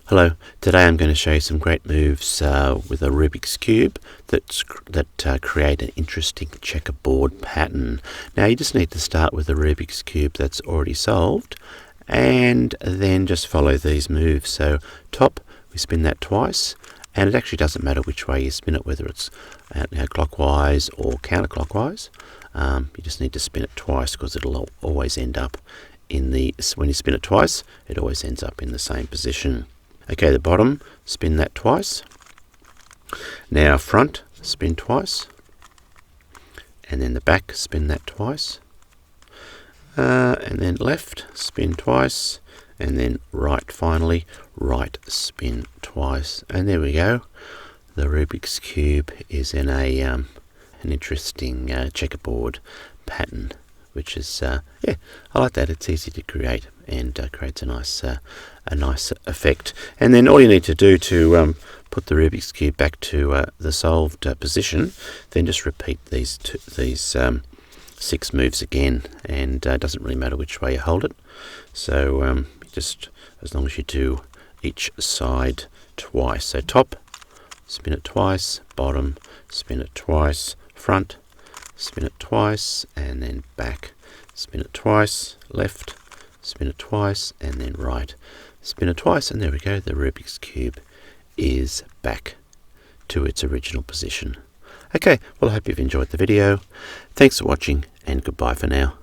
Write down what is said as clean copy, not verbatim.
Hello, today I'm going to show you some great moves with a Rubik's Cube that create an interesting checkerboard pattern. Now you just need to start with a Rubik's Cube that's already solved and then just follow these moves. So top, we spin that twice, and it actually doesn't matter which way you spin it, whether it's clockwise or counterclockwise. You just need to spin it twice because it'll always end up when you spin it twice, it always ends up in the same position. Okay, the bottom, spin that twice. Now front, spin twice. And then the back, spin that twice. And then left, spin twice. And then right, finally, right, spin twice. And there we go. The Rubik's Cube is in an interesting checkerboard pattern, which is, I like that. It's easy to create and creates a nice effect. And then all you need to do to put the Rubik's Cube back to the solved position, then just repeat these 6 moves again, and it doesn't really matter which way you hold it. So just as long as you do each side twice. So top, spin it twice, bottom, spin it twice, front, spin it twice, and then back, spin it twice, left, spin it twice, and then right, spin it twice, and there we go. The Rubik's Cube is back to its original position. Okay, well, I hope you've enjoyed the video. Thanks for watching, and goodbye for now.